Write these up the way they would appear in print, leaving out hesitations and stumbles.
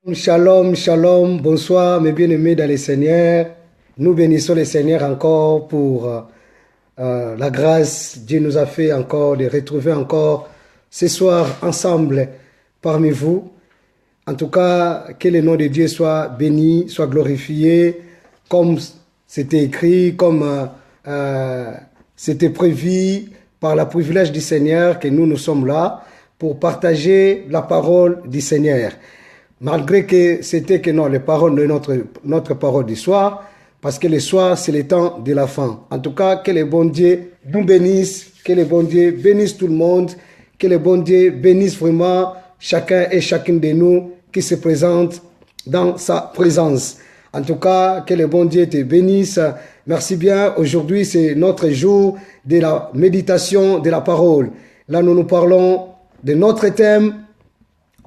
Shalom, shalom, bonsoir mes bien-aimés dans le Seigneur. Nous bénissons le Seigneur encore pour la grâce. Dieu nous a fait encore de retrouver encore ce soir ensemble parmi vous. En tout cas, que le nom de Dieu soit béni, soit glorifié, comme c'était écrit, comme c'était prévu par le privilège du Seigneur que nous sommes là pour partager la parole du Seigneur. Malgré que c'était que non, les paroles de notre parole du soir, parce que le soir, c'est le temps de la fin. En tout cas, que le bon Dieu nous bénisse, que le bon Dieu bénisse tout le monde, que le bon Dieu bénisse vraiment chacun et chacune de nous qui se présente dans sa présence. En tout cas, que le bon Dieu te bénisse. Merci bien. Aujourd'hui, c'est notre jour de la méditation de la parole. Là, nous parlons de notre thème,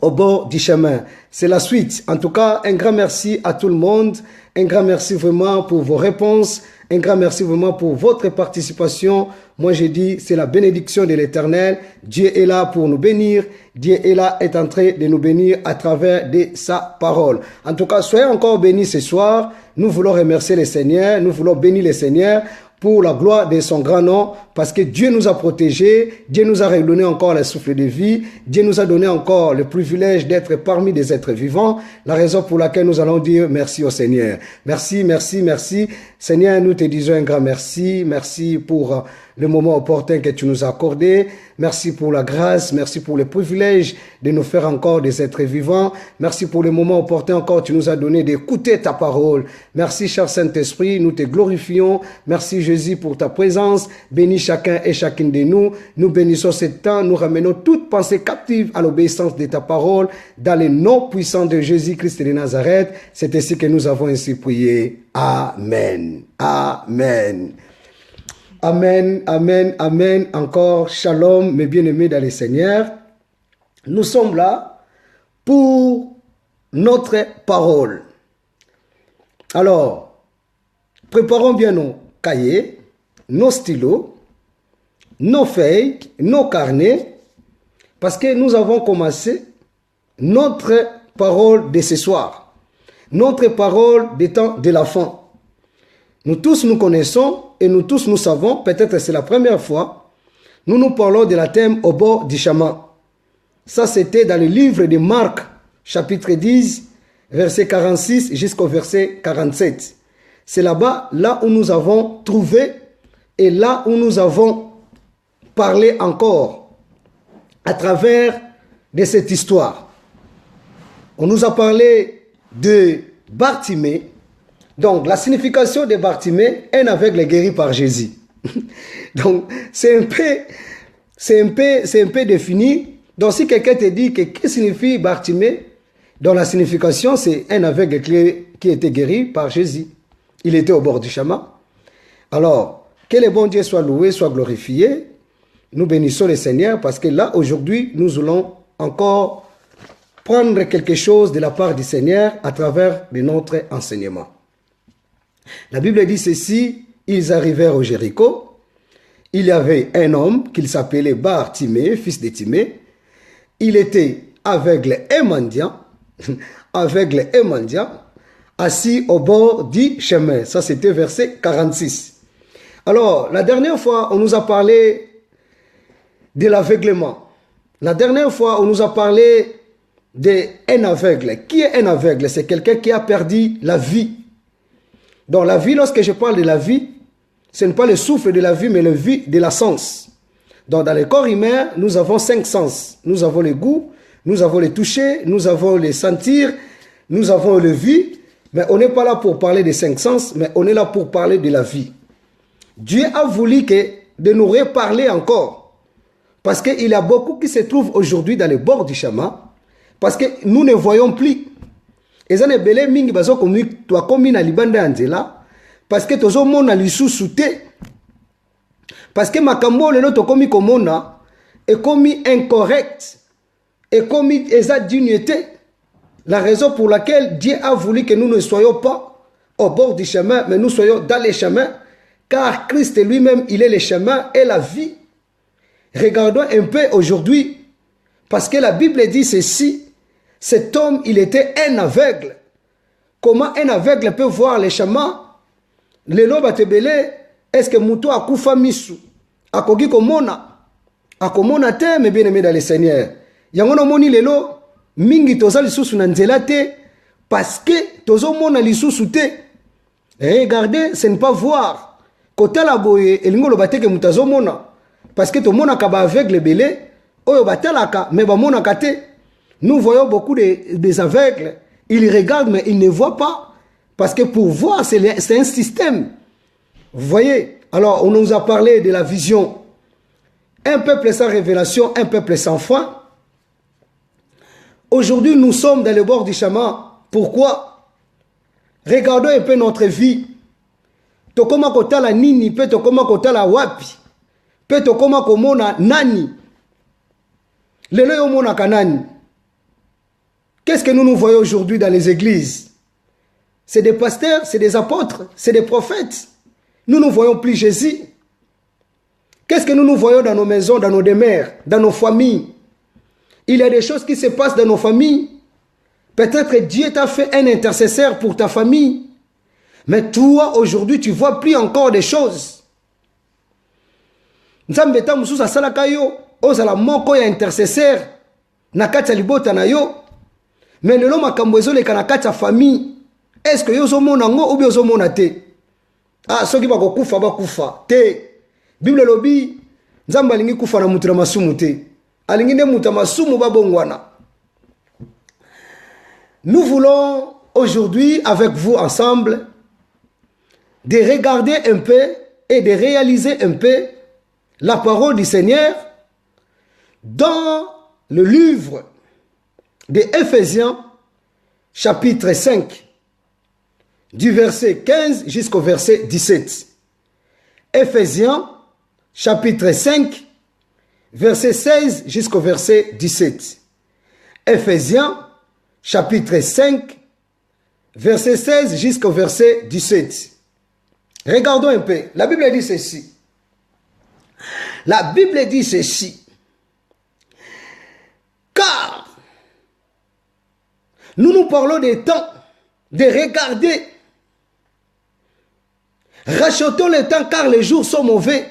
au bord du chemin. C'est la suite. En tout cas, un grand merci à tout le monde. Un grand merci vraiment pour vos réponses. Un grand merci vraiment pour votre participation. Moi, je dis, c'est la bénédiction de l'Éternel. Dieu est là pour nous bénir. Dieu est là, est en train de nous bénir à travers de sa parole. En tout cas, soyez encore bénis ce soir. Nous voulons remercier le Seigneur. Nous voulons bénir le Seigneur pour la gloire de son grand nom, parce que Dieu nous a protégés, Dieu nous a redonné encore le souffle de vie, Dieu nous a donné encore le privilège d'être parmi des êtres vivants, la raison pour laquelle nous allons dire merci au Seigneur. Merci, merci, merci. Seigneur, nous te disons un grand merci. Merci pour le moment opportun que tu nous as accordé. Merci pour la grâce. Merci pour le privilège de nous faire encore des êtres vivants. Merci pour le moment opportun encore que tu nous as donné d'écouter ta parole. Merci, cher Saint-Esprit. Nous te glorifions. Merci, Jésus, pour ta présence. Bénis chacun et chacune de nous. Nous bénissons ce temps. Nous ramenons toute pensée captive à l'obéissance de ta parole. Dans le nom puissant de Jésus-Christ de Nazareth. C'est ainsi que nous avons ainsi prié. Amen. Amen. Amen, amen, amen. Encore shalom, mes bien-aimés dans le Seigneur. Nous sommes là pour notre parole. Alors, préparons bien nos cahiers, nos stylos, nos feuilles, nos carnets, parce que nous avons commencé notre parole de ce soir. Notre parole des temps de la fin. Nous tous nous connaissons et nous tous nous savons, peut-être c'est la première fois, nous parlons de la thème au bord du chemin. Ça c'était dans le livre de Marc, chapitre 10, verset 46 jusqu'au verset 47. C'est là-bas, là où nous avons trouvé et là où nous avons parlé encore à travers de cette histoire. On nous a parlé de Bartimée. Donc, la signification de Bartimée, un aveugle guéri par Jésus. Donc, c'est un peu défini. Donc, si quelqu'un te dit que signifie Bartimée, donc la signification, c'est un aveugle qui était guéri par Jésus. Il était au bord du chemin. Alors, que le bon Dieu soit loué, soit glorifié. Nous bénissons le Seigneur parce que là, aujourd'hui, nous allons encore prendre quelque chose de la part du Seigneur à travers de notre enseignement. La Bible dit ceci, ils arrivèrent au Jéricho, il y avait un homme qui s'appelait Bartimée, fils de Timée, il était aveugle et mendiant, assis au bord du chemin. Ça c'était verset 46. Alors, la dernière fois, on nous a parlé de l'aveuglement. La dernière fois, on nous a parlé d'un aveugle. Qui est un aveugle? C'est quelqu'un qui a perdu la vie. Donc la vie, lorsque je parle de la vie, ce n'est pas le souffle de la vie, mais le vie de la sens. Donc dans le corps humain, nous avons 5 sens. Nous avons le goût, nous avons le toucher, nous avons le sentir, nous avons le vie. Mais on n'est pas là pour parler des 5 sens, mais on est là pour parler de la vie. Dieu a voulu de nous reparler encore. Parce qu'il y a beaucoup qui se trouvent aujourd'hui dans les bords du chemin. Parce que nous ne voyons plus. Et ça ne belé mingi bazo komi toi komi na libanda anzela parce que tozo mona lisusu te. Parce que makambo lelo to komi komona et komi incorrect et komi eza dignité. La raison pour laquelle Dieu a voulu que nous ne soyons pas au bord du chemin, mais nous soyons dans les chemins, car Christ lui-même, il est le chemin et la vie. Regardons un peu aujourd'hui, parce que la Bible dit ceci. Cet homme, il était un aveugle. Comment un aveugle peut voir les chemins? Les lobes te belé, est-ce que Mouto a koufa misu? A kogi komona? A komona te, mes bien-aimés dans le Seigneur. Yangono moni lelo, mingi toza lisusu na nzela te, parce que tozo mona lisusu te. Regardez, ce n'est pas voir. Kotala boye, elingo lo bateke mutazo mona. Parce que to mona kaba aveugle belé, oyo batalaka, mais ba mona kate. Nous voyons beaucoup des aveugles. Ils regardent, mais ils ne voient pas. Parce que pour voir, c'est un système. Vous voyez? Alors, on nous a parlé de la vision. Un peuple sans révélation, un peuple sans foi. Aujourd'hui, nous sommes dans le bord du chemin. Pourquoi? Regardons un peu notre vie. Tokoma kotala nini, pe tokoma kotala wapi. Pe tokoma komona nani. Lelo yo mona kanani. Qu'est-ce que nous voyons aujourd'hui dans les églises? C'est des pasteurs, c'est des apôtres, c'est des prophètes. Nous ne voyons plus Jésus. Qu'est-ce que nous voyons dans nos maisons, dans nos demeures, dans nos familles? Il y a des choses qui se passent dans nos familles. Peut-être Dieu t'a fait un intercesseur pour ta famille. Mais toi, aujourd'hui, tu ne vois plus encore des choses. Nzambeta mususa salaka yo, ozala moko ya intercesseur, nakati libota na yo. Mais le nom makambo ezoleka na kati ya famille. Est-ce que yo zomona ngo ou bien zomona te? Ah, soki ba kokufa ba kufa te. Bible lobi nzamba lingi kufa na mutu na masumu te. Alingi ne mutu masumu ba bongwana. Nous voulons aujourd'hui avec vous ensemble de regarder un peu et de réaliser un peu la parole du Seigneur dans le livre de Éphésiens, chapitre 5, du verset 15 jusqu'au verset 17. Éphésiens, chapitre 5, verset 16 jusqu'au verset 17. Éphésiens, chapitre 5, verset 16 jusqu'au verset 17. Regardons un peu. La Bible dit ceci. La Bible dit ceci. Car nous parlons des temps de regarder. Rachetons le temps car les jours sont mauvais.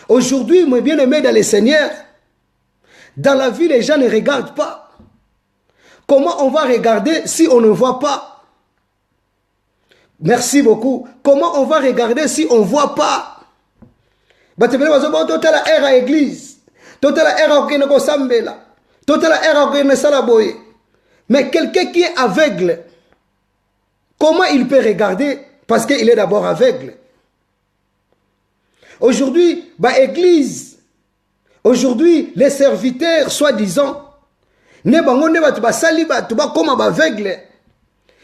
Aujourd'hui, mes bien-aimés dans le Seigneur, dans la vie, les gens ne regardent pas. Comment on va regarder si on ne voit pas? Merci beaucoup. Comment on va regarder si on ne voit pas? Totala era église. Totala era okene sambela. Totala era okene salaboye. Mais quelqu'un qui est aveugle, comment il peut regarder? Parce qu'il est d'abord aveugle. Aujourd'hui, église. Aujourd'hui, les serviteurs, soi-disant, ne bango ne batu basali batu ba koma aveugle.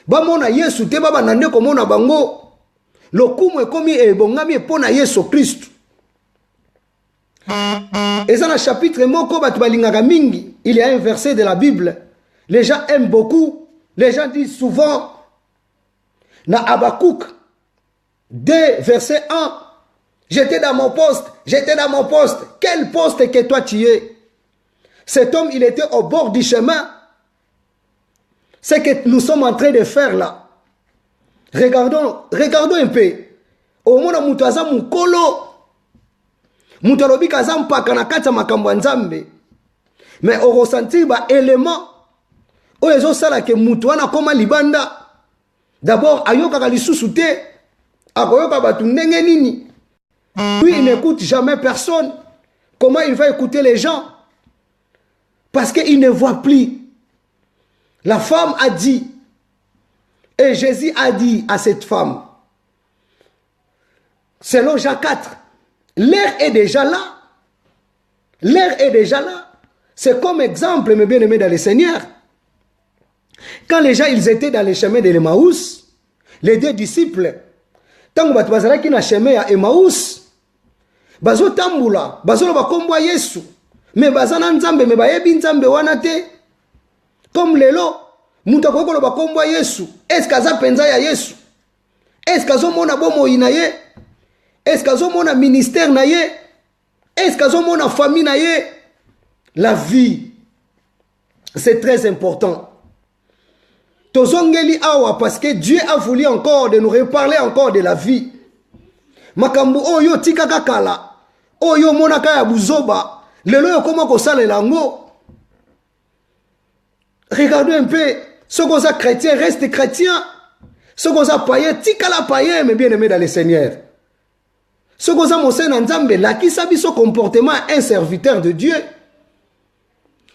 Ba mona Yesu te ba nande ko mona bango. Lokumu ekomi ebongami epona Yesu Christ. Et dans le chapitre moko batu balingaka mingi, il y a un verset de la Bible. Les gens aiment beaucoup. Les gens disent souvent na Habakkuk 2 verset 1. J'étais dans mon poste, j'étais dans mon poste. Quel poste que toi tu es? Cet homme, il était au bord du chemin. Ce que nous sommes en train de faire là. Regardons un peu. Au moment où nous avons un kolo, nous avons un pakana makambo nzambe. Mais au ressenti, élément, où ils ont ça que mutuana comme libanda. D'abord, ayoka kalisusu te, akoyoka batu ndenge nini. Lui, il n'écoute jamais personne. Comment il va écouter les gens? Parce qu'il ne voit plus. La femme a dit, et Jésus a dit à cette femme, selon Jean 4, l'heure est déjà là. L'heure est déjà là. C'est comme exemple, mes bien-aimés dans le Seigneur. Quand les gens ils étaient dans le chemin de l'Emmaüs, les deux disciples, tant que bazala qui na chemin à Emmaüs, bazo tambula, bazo ba kombo Yesu, mais bazana nzambe me bayebi nzambe wana te. Comme lelo, muta ko ko ba kombo Yesu, est-ce kaza penza ya Yesu? Est-ce kazo mona bomo inaye? Est-ce kazo mona ministère na ye? Est-ce kazo mona famille na ye? La vie C'est très important. Tozongeli awa parce que Dieu a voulu encore de nous reparler encore de la vie. Makambu oyo tikaka kala. Oyo monaka ya buzoba. Lelo yo koma kosala lango. Regardez un peu. Ceux qui sont chrétiens restent chrétiens. Ceux qui sont païens, tikala païens, mais bien aimés dans le Seigneur. Ceux qui sont monseigneur Nzambe, là qui sabi son comportement, un serviteur de Dieu.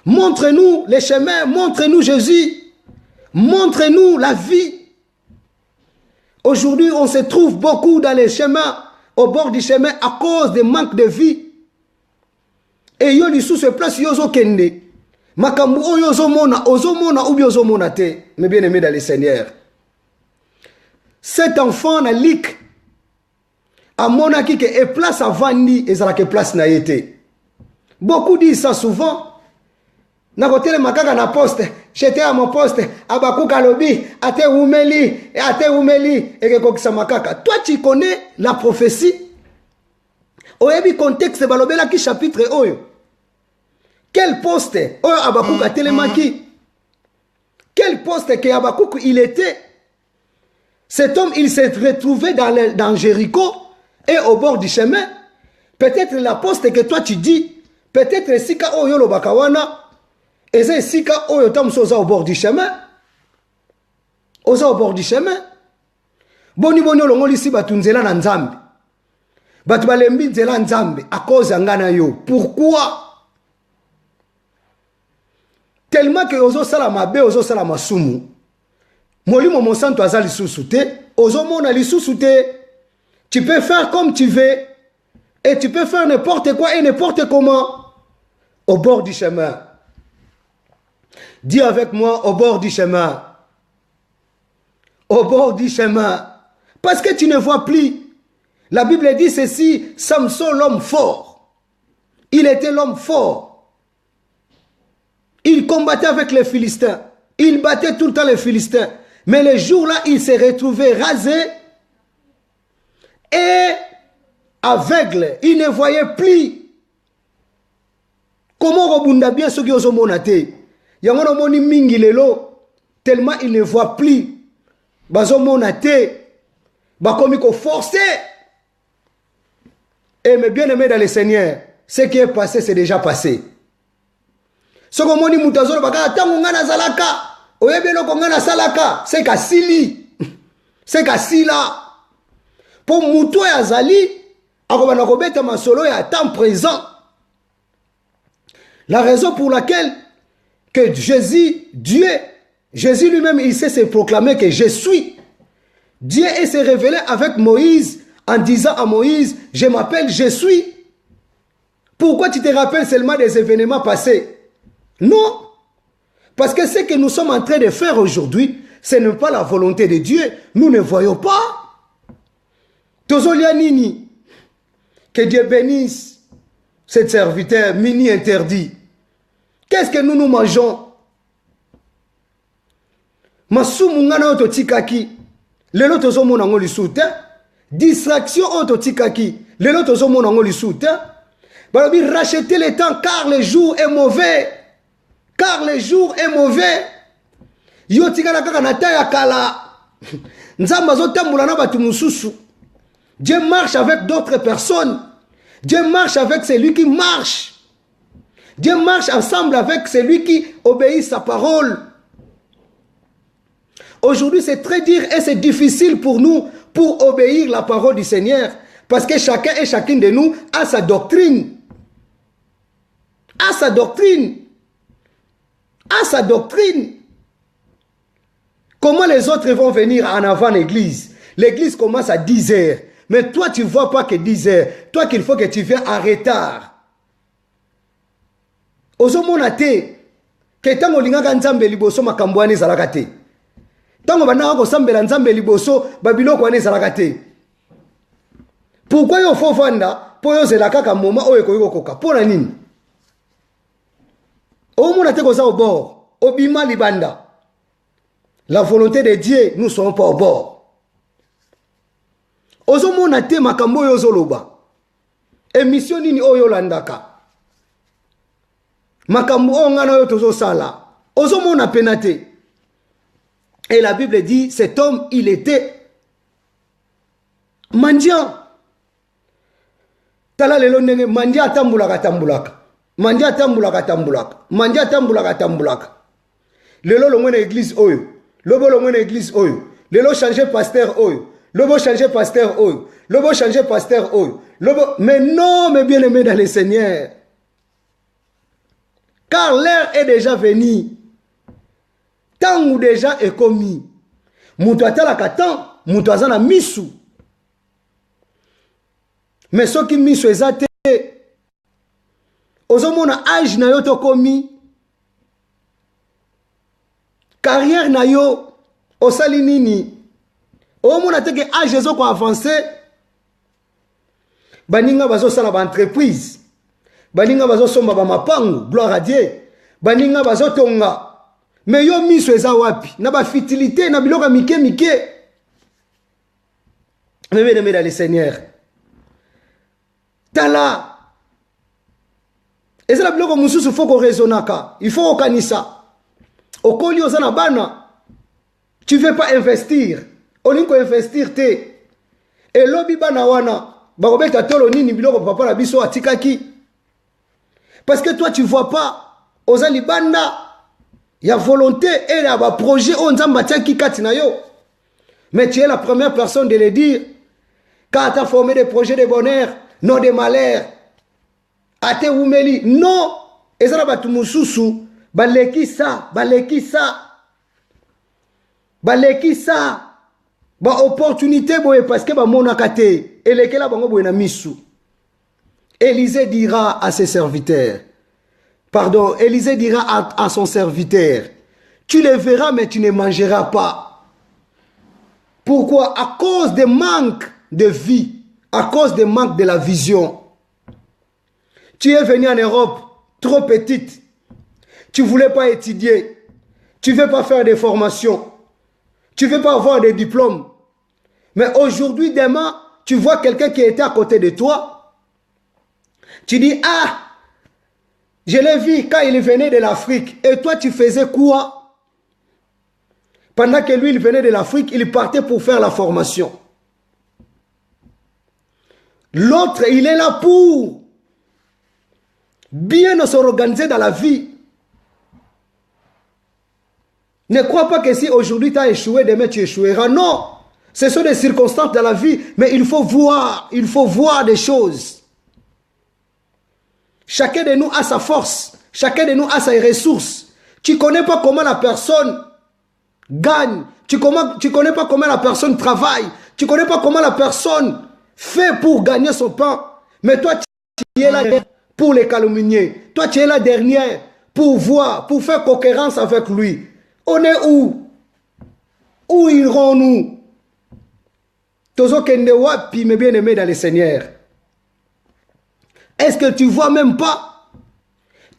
Montre-nous les chemins, montre-nous Jésus. Montre-nous la vie. Aujourd'hui, on se trouve beaucoup dans les chemins, au bord du chemin, à cause de manque de vie. Et yo li sous ce place, yo zo kende. Makambu oyo zo mona ou bien zo mona te. Mais bien aimé dans le Seigneur. Cet enfant na lik. A mona ki ke e place à vandi, et ça la ke place na yete. Beaucoup disent ça souvent. Na kotele makaka na poste, j'étais à mon poste, abaku kalobi, ate umeli, et que kokisa makaka. Toi tu connais la prophétie. Oyebi contexte balobela ki chapitre oyo. Quel poste oyo abaku katelemaki? Quel poste que Abakouk il était? Cet homme il s'est retrouvé dans Jéricho et au bord du chemin. Peut-être la poste que toi tu dis, peut-être sika oyo lo bakawana. Et c'est sika oyo tamsoza au bord du chemin. Oza au bord du chemin. Boni olongo lisi batunzela na nzambe. Batu balembi nzela nzambe à cause ngana yo. Pourquoi? Tellement que ozo sala mabe, ozo sala masumu. Molimo monsanto azali susute, ozo mona li susute. Tu peux faire comme tu veux et tu peux faire n'importe quoi et n'importe comment au bord du chemin. Dis avec moi, au bord du chemin. Au bord du chemin. Parce que tu ne vois plus. La Bible dit ceci, Samson l'homme fort. Il était l'homme fort. Il combattait avec les Philistins. Il battait tout le temps les Philistins. Mais le jour-là, il s'est retrouvé rasé et aveugle. Il ne voyait plus. Comment rebunda bien ceux qui ont monaté? Yangono moni mingi lelo tellement il ne voit plus. Bazo monate bakomi ko forcer. Et mes bien-aimés dans le Seigneur, ce qui est passé c'est déjà passé. Ce que moni mutazolo baka tangu ngana zalaka, oyebelo ko ngana salaka, c'est kasili. C'est kasila. Pour muto ya zali, akobana kobeta masolo ya temps présent. La raison pour laquelle que Jésus lui-même, il sait se proclamer que je suis. Dieu s'est révélé avec Moïse en disant à Moïse, je m'appelle je suis. Pourquoi tu te rappelles seulement des événements passés? Non. Parce que ce que nous sommes en train de faire aujourd'hui, ce n'est pas la volonté de Dieu. Nous ne voyons pas. Tozolianini. Que Dieu bénisse cet serviteur mini interdit. Qu'est-ce que nous mangeons? Masumu ngana oto tikaki. Lelo tozo mona ngoli soute. Distraction oto tikaki. Lelo tozo mona ngoli soute. Balobi racheter le temps car le jour est mauvais. Car le jour est mauvais. Yo tikana kaka na taya kala. Nzamba zo tambola na batu mususu. Dieu marche avec d'autres personnes. Dieu marche avec celui qui marche. Dieu marche ensemble avec celui qui obéit sa parole. Aujourd'hui, c'est très dur et c'est difficile pour nous pour obéir la parole du Seigneur. Parce que chacun et chacune de nous a sa doctrine. A sa doctrine. A sa doctrine. Comment les autres vont venir en avant l'église? L'église commence à 10 heures. Mais toi, tu ne vois pas que 10 heures. Toi, qu'il faut que tu viennes en retard. Ozomona te ke tango lingaka nzambe liboso makambo ane zalaka te. Tango banaka kosambela nzambe liboso babiloko ane zalaka te. Pourquoi yo fo vanda po yo zela kaka moma oyo koyiko koka pona nini? Omona te koza au bord, obima libanda. La volonté de Dieu, nous ne sommes pas au bord. Ozomona te makambo yo zoloba. Émission nini oyo landaka. Makambo ngana yo tozo sala. Osomon a pénaté. Et la Bible dit, cet homme, il était mendiant. Tala lelo ndenge mandia tambulaka tambulaka. Mandia tambulaka tambulaka. Mandia tambulaka tambulaka. Lelo lo mwene église oyo. Lobo lo mwene église oyo. Lelo changer pasteur oyo. Lobo changer pasteur oyo. Lobo changer pasteur oyo. Lobo... Mais non, mes bien-aimés dans le Seigneur. Car l'heure est déjà venue. Tant ou déjà est commis. Moutou atalaka tant, moutou azana misu. Mais ceux qui misu ezate, ozomona âge na yo to komi, carrière na yo, osali nini, ozomona teke âge ezo ko avancer, baninga bazo sala ba entreprise, baninga bazo somba ba mapangu, gloire à Dieu, baninga bazo tonga, mais yo misu eza wapi, na ba futilité, na biloka mike mike, mais bien aimé dans le Seigneur. Tala. Et c'est la bloque il faut qu'on raisonne. Il faut qu'on ça. Au coli aux bana. Tu ne veux pas investir. On dit qu'on investir te. Et lobby bana wana. Barobeta tolo nini biloko papa la biso atikaki. Parce que toi tu ne vois pas. Aux alibanda. Il y a volonté et il y a un projet. On zamba tiaki katina yo. Mais tu es la première personne de le dire. Quand tu as formé des projets de bonheur. Non de malheur. Ate oumeli. Non. Et ça va tout moussousou. Baleki ça. Baleki ça. Baleki ça. Ba opportunité boye parce que ba monakate. Et lesquels la bango boye na missou. Élisée dira à ses serviteurs. Pardon. Élisée dira à son serviteur. Tu les verras mais tu ne mangeras pas. Pourquoi? À cause des manques de vie. À cause du manque de la vision. Tu es venu en Europe trop petite. Tu ne voulais pas étudier. Tu ne veux pas faire des formations. Tu ne veux pas avoir des diplômes. Mais aujourd'hui, demain, tu vois quelqu'un qui était à côté de toi. Tu dis, ah, je l'ai vu quand il venait de l'Afrique. Et toi, tu faisais quoi? Pendant que lui, il venait de l'Afrique, il partait pour faire la formation. L'autre, il est là pour bien s'organiser dans la vie. Ne crois pas que si aujourd'hui tu as échoué, demain tu échoueras. Non, ce sont des circonstances dans la vie, mais il faut voir des choses. Chacun de nous a sa force, chacun de nous a ses ressources. Tu ne connais pas comment la personne gagne, tu ne connais pas comment la personne travaille, tu ne connais pas comment la personne fait pour gagner son pain. Mais toi, tu es là pour les calomnier. Toi, tu es là dernière pour voir, pour faire concurrence avec lui. On est où? Où irons-nous? Tozo kende wapi, mes bien-aimés dans le Seigneur. Est-ce que tu vois même pas?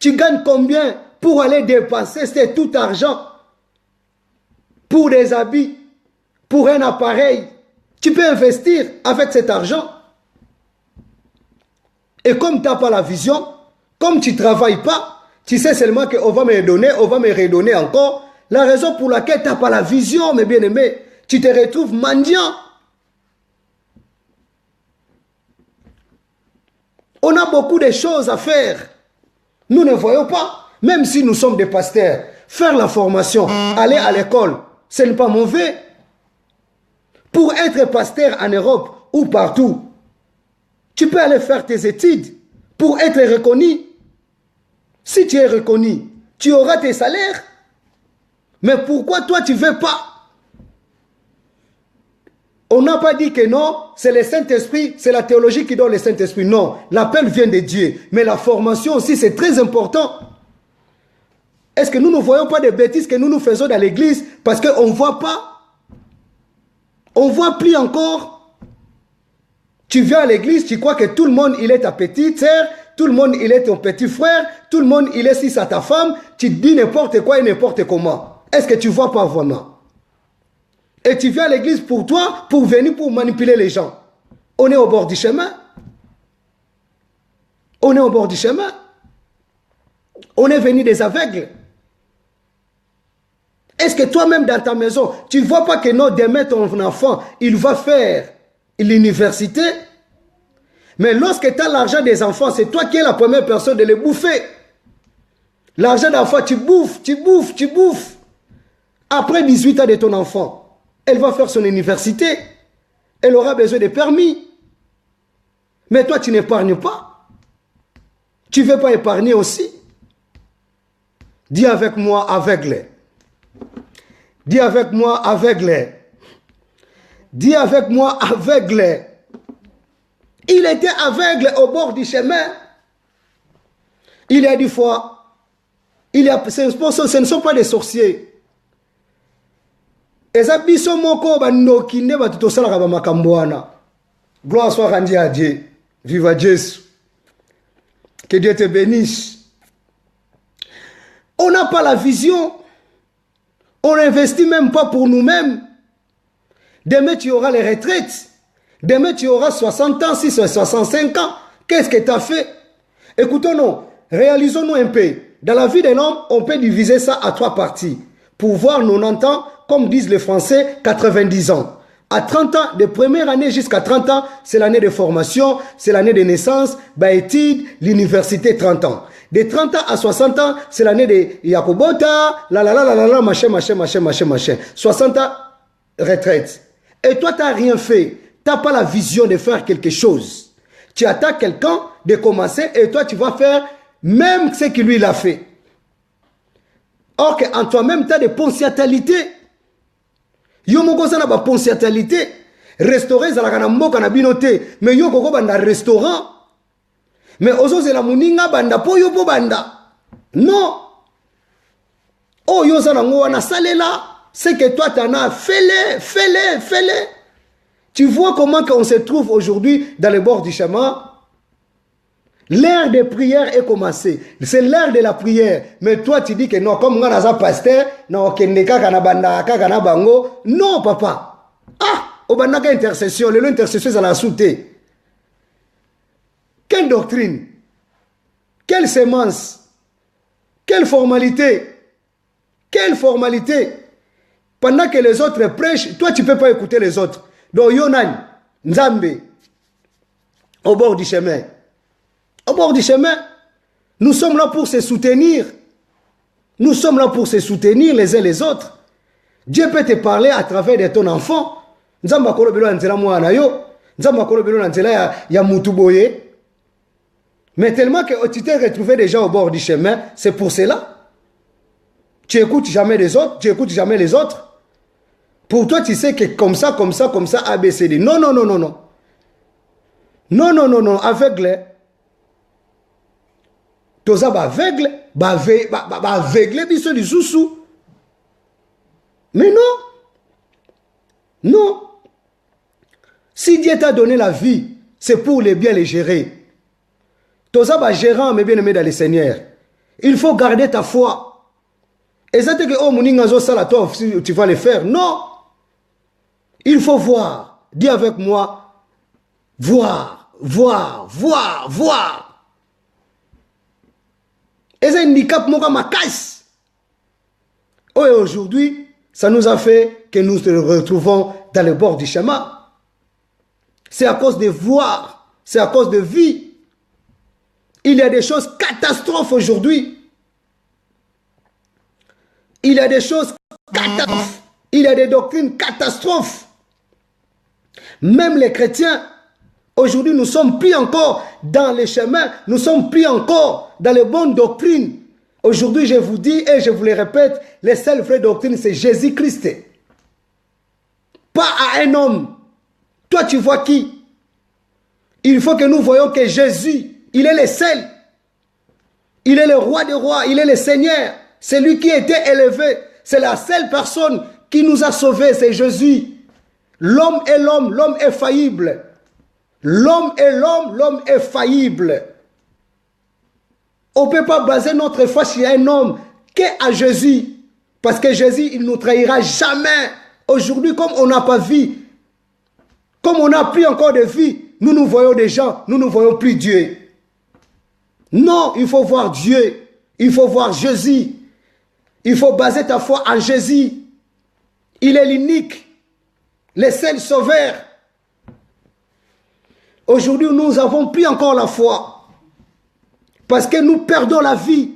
Tu gagnes combien pour aller dépenser c'est tout argent pour des habits, pour un appareil? Tu peux investir avec cet argent. Et comme tu n'as pas la vision, comme tu ne travailles pas, tu sais seulement qu'on va me donner, on va me redonner encore. La raison pour laquelle tu n'as pas la vision, mes bien-aimés, tu te retrouves mendiant. On a beaucoup de choses à faire. Nous ne voyons pas, même si nous sommes des pasteurs, faire la formation, aller à l'école, ce n'est pas mauvais. Pour être pasteur en Europe ou partout, tu peux aller faire tes études pour être reconnu. Si tu es reconnu, tu auras tes salaires. Mais pourquoi toi tu ne veux pas? On n'a pas dit que non, c'est le Saint-Esprit, c'est la théologie qui donne le Saint-Esprit. Non, l'appel vient de Dieu. Mais la formation aussi, c'est très important. Est-ce que nous ne voyons pas des bêtises que nous faisons dans l'église parce qu'on ne voit pas? On ne voit plus encore. Tu viens à l'église, tu crois que tout le monde, il est ta petite sœur, tout le monde, il est ton petit frère, tout le monde, il est si à ta femme, tu dis n'importe quoi et n'importe comment. Est-ce que tu ne vois pas vraiment? Et tu viens à l'église pour toi, pour venir pour manipuler les gens. On est au bord du chemin. On est au bord du chemin. On est venu des aveugles. Est-ce que toi-même dans ta maison, tu ne vois pas que non, demain ton enfant, il va faire l'université? Mais lorsque tu as l'argent des enfants, c'est toi qui es la première personne de les bouffer. L'argent d'enfant, tu bouffes, tu bouffes, tu bouffes. Après 18 ans de ton enfant, elle va faire son université. Elle aura besoin de permis. Mais toi, tu n'épargnes pas. Tu ne veux pas épargner aussi. Dis avec moi, aveugle. Dis avec moi, aveugle. Dis avec moi, aveugle. Il était aveugle au bord du chemin. Il y a des fois, ce ne sont pas des sorciers. Gloire soit rendue à Dieu. Vive Jésus. Que Dieu te bénisse. On n'a pas la vision. On n'investit même pas pour nous-mêmes. Demain, tu auras les retraites. Demain, tu auras 60 ans, 65 ans. Qu'est-ce que tu as fait? Écoutons-nous. Réalisons-nous un peu. Dans la vie d'un homme, on peut diviser ça à 3 parties. Pour voir 90 ans, comme disent les Français, 90 ans. À 30 ans, de première année jusqu'à 30 ans, c'est l'année de formation, c'est l'année de naissance, études, l'université 30 ans. De 30 ans à 60 ans, c'est l'année de Yakobota, machin. 60 ans, retraite. Et toi, tu n'as rien fait. Tu n'as pas la vision de faire quelque chose. Tu attends quelqu'un de commencer et toi, tu vas faire même ce que lui, il a fait. Or, en toi-même, tu as des potentialités. Yo moko sana ba potentialité. Restaurant zalaka na mboka na binote. Mais yo koko banda restaurant. Mais ozo zela muninga banda po yo po banda. Non. Oh yo sana ngo na salela. C'est que toi t'en as. Fais-le. Tu vois comment on se trouve aujourd'hui dans les bords du chemin. L'heure de prière est commencée. C'est l'heure de la prière. Mais toi, tu dis que non, comme on a un pasteur, non, non, papa. Ah, au banaka intercession, l'intercession, ça l'a sauté. Quelle doctrine? Quelle sémence? Quelle formalité? Quelle formalité? Pendant que les autres prêchent, toi, tu ne peux pas écouter les autres. Donc, Yonan, Nzambe, au bord du chemin. Au bord du chemin, nous sommes là pour se soutenir. Nous sommes là pour se soutenir les uns les autres. Dieu peut te parler à travers de ton enfant. Mais tellement que tu t'es retrouvé déjà au bord du chemin, c'est pour cela. Tu n'écoutes jamais les autres, tu n'écoutes jamais les autres. Pour toi, tu sais que comme ça, ABCD. Non. Non, aveugle. Toza ba aveugle biso di susu. Mais non. Si Dieu t'a donné la vie, c'est pour les bien les gérer. Toza ba gérant, mais bien aimé dans le Seigneur. Il faut garder ta foi. Et ça te que oh moninga zo sala toi tu vas le faire. Non. Il faut voir. Dis avec moi. Voir. Et c'est un handicap ma caisse. Oh, et aujourd'hui, ça nous a fait que nous nous retrouvons dans le bord du chemin. C'est à cause de voir, c'est à cause de vie. Il y a des choses catastrophes aujourd'hui. Il y a des choses catastrophes. Il y a des doctrines catastrophes. Même les chrétiens, aujourd'hui, nous ne sommes plus encore dans les chemins, nous ne sommes plus encore dans les bonnes doctrines. Aujourd'hui, je vous dis et je vous le répète, les seules vraies doctrines, c'est Jésus-Christ. Pas à un homme. Toi, tu vois qui? Il faut que nous voyons que Jésus, il est le seul. Il est le roi des rois, il est le Seigneur. C'est lui qui a été élevé. C'est la seule personne qui nous a sauvés, c'est Jésus. L'homme est l'homme, l'homme est faillible. L'homme est l'homme, l'homme est faillible. On ne peut pas baser notre foi sur un homme qu'à Jésus. Parce que Jésus, il ne nous trahira jamais. Aujourd'hui, comme on n'a pas vu, comme on n'a plus encore de vie, nous voyons des gens, nous ne voyons plus Dieu. Non, il faut voir Dieu. Il faut voir Jésus. Il faut baser ta foi en Jésus. Il est l'unique, le seul sauveur. Aujourd'hui, nous n'avons plus encore la foi. Parce que nous perdons la vie.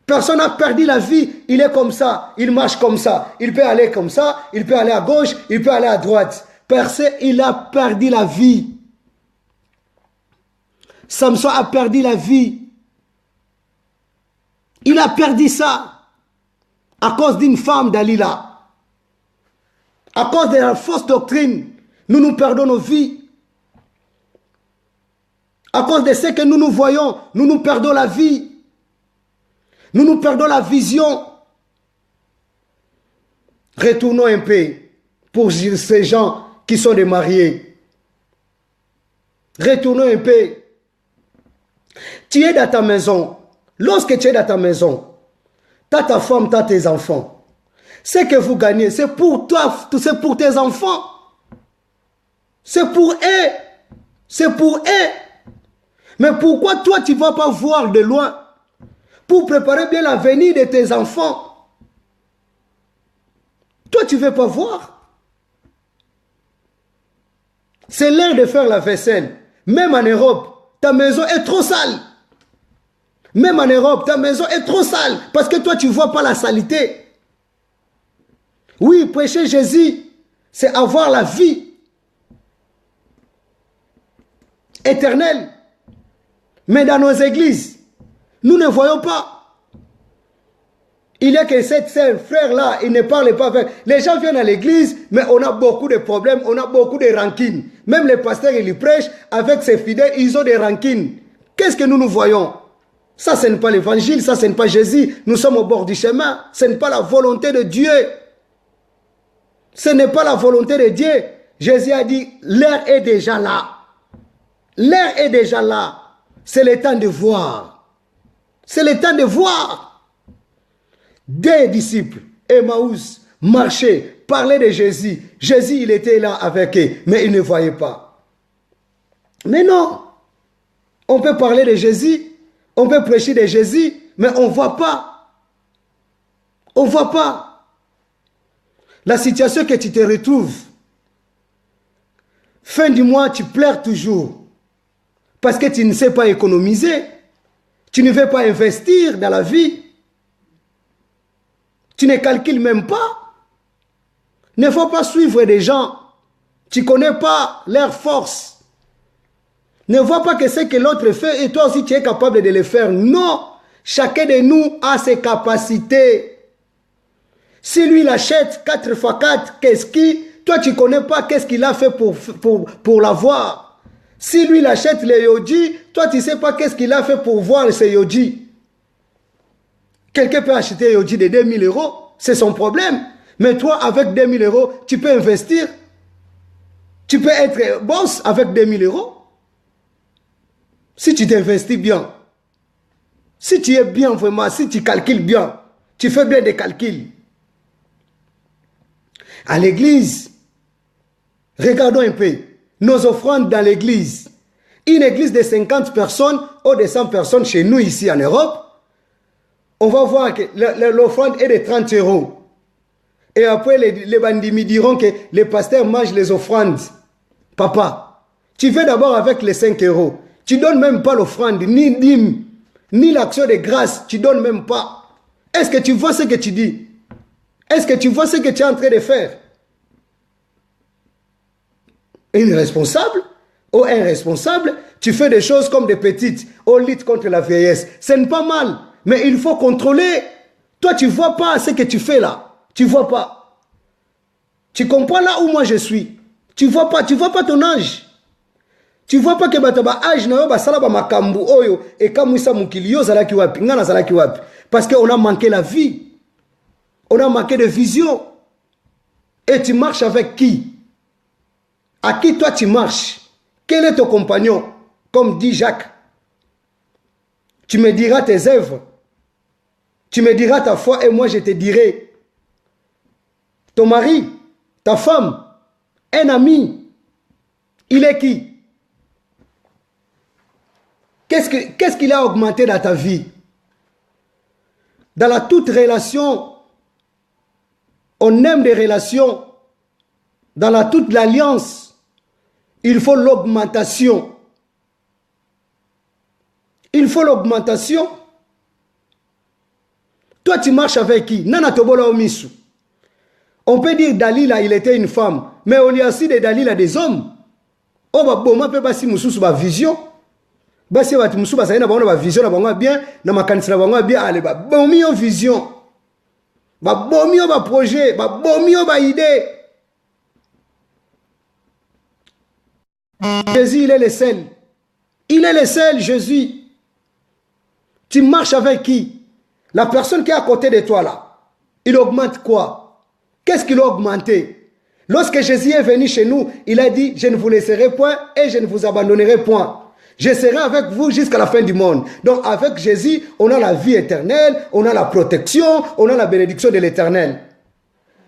Personne n'a perdu la vie. Il est comme ça. Il marche comme ça. Il peut aller comme ça. Il peut aller à gauche. Il peut aller à droite. Personne, il a perdu la vie. Samson a perdu la vie. Il a perdu ça à cause d'une femme Dalila. À cause de la fausse doctrine, nous perdons nos vies. À cause de ce que nous voyons, nous perdons la vie. Nous perdons la vision. Retournons un peu pour ces gens qui sont des mariés. Retournons un peu. Tu es dans ta maison. Lorsque tu es dans ta maison, tu as ta femme, tu as tes enfants. Ce que vous gagnez, c'est pour toi, c'est pour tes enfants. C'est pour eux. C'est pour eux. Mais pourquoi toi, tu ne vas pas voir de loin pour préparer bien l'avenir de tes enfants? Toi, tu ne veux pas voir. C'est l'heure de faire la vaisselle. Même en Europe, ta maison est trop sale. Même en Europe, ta maison est trop sale. Parce que toi, tu ne vois pas la saleté. Oui, prêcher Jésus, c'est avoir la vie éternelle. Mais dans nos églises, nous ne voyons pas. Il y a que cette frère-là, il ne parle pas avec. Les gens viennent à l'église, mais on a beaucoup de problèmes, on a beaucoup de rancines. Même les pasteurs, ils prêchent avec ses fidèles, ils ont des rancines. Qu'est-ce que nous voyons? Ça, ce n'est pas l'évangile, ça, ce n'est pas Jésus. Nous sommes au bord du chemin. Ce n'est pas la volonté de Dieu. Ce n'est pas la volonté de Dieu. Jésus a dit, l'heure est déjà là. L'heure est déjà là. C'est le temps de voir. C'est le temps de voir. Des disciples, Emmaüs, marchaient, parlaient de Jésus. Jésus, il était là avec eux, mais ils ne voyaient pas. Mais non. On peut parler de Jésus, on peut prêcher de Jésus, mais on ne voit pas. On ne voit pas. La situation que tu te retrouves, fin du mois, tu pleures toujours. Parce que tu ne sais pas économiser. Tu ne veux pas investir dans la vie. Tu ne calcules même pas. Ne faut pas suivre des gens. Tu ne connais pas leur force. Ne vois pas que ce que l'autre fait et toi aussi tu es capable de le faire. Non. Chacun de nous a ses capacités. Si lui il achète 4x4, qu'est-ce qui, toi tu ne connais pas qu'est-ce qu'il a fait pour l'avoir. Si lui il achète les yodis, toi tu ne sais pas qu'est-ce qu'il a fait pour voir ces yodis. Quelqu'un peut acheter un yodi de 2000 €, c'est son problème. Mais toi avec 2000 €, tu peux investir. Tu peux être boss avec 2000 €. Si tu t'investis bien. Si tu es bien vraiment, si tu calcules bien, tu fais bien des calculs. À l'église, regardons un peu nos offrandes dans l'église. Une église de 50 personnes ou de 100 personnes chez nous ici en Europe, on va voir que l'offrande est de 30 €. Et après, les bandits me diront que les pasteurs mangent les offrandes. Papa, tu fais d'abord avec les 5 €. Tu ne donnes même pas l'offrande, ni dîme, ni l'action de grâce, tu ne donnes même pas. Est-ce que tu vois ce que tu dis? Est-ce que tu vois ce que tu es en train de faire? Une responsable ou un responsable, tu fais des choses comme des petites, on lutte contre la vieillesse. Ce n'est pas mal, mais il faut contrôler. Toi, tu ne vois pas ce que tu fais là. Tu ne vois pas. Tu comprends là où moi je suis. Tu ne vois pas ton âge. Tu ne vois pas que bataba âge na yo basala ba makambu oyo et kamwisa mukilio zalaki wapi ngana zalaki wapi parce qu'on a manqué la vie. On a manqué de vision. Et tu marches avec qui? À qui toi tu marches? Quel est ton compagnon? Comme dit Jacques. Tu me diras tes œuvres. Tu me diras ta foi et moi je te dirai. Ton mari, ta femme, un ami, il est qui? Qu'est-ce qu'il a augmenté dans ta vie? Dans la toute relation, on aime des relations. Dans la toute l'alliance, il faut l'augmentation. Il faut l'augmentation. Toi, tu marches avec qui? Nana Tobola Omisu. On peut dire Dalila, il était une femme. Mais on y a aussi des Dalila, des hommes. Oh, bah, bon, on peut pas si Moussou sur vision. Bah, si Moussou, bah, ça y est, na vision, na bien, na ma candidature, na bien, allez, bah, bon, mi vision. Bah, bon, mi projet, bah, bon, mi idée. Jésus, il est le seul. Il est le seul, Jésus. Tu marches avec qui? La personne qui est à côté de toi là, il augmente quoi? Qu'est-ce qu'il a augmenté? Lorsque Jésus est venu chez nous, il a dit, je ne vous laisserai point et je ne vous abandonnerai point. Je serai avec vous jusqu'à la fin du monde. Donc avec Jésus, on a la vie éternelle, on a la protection, on a la bénédiction de l'éternel.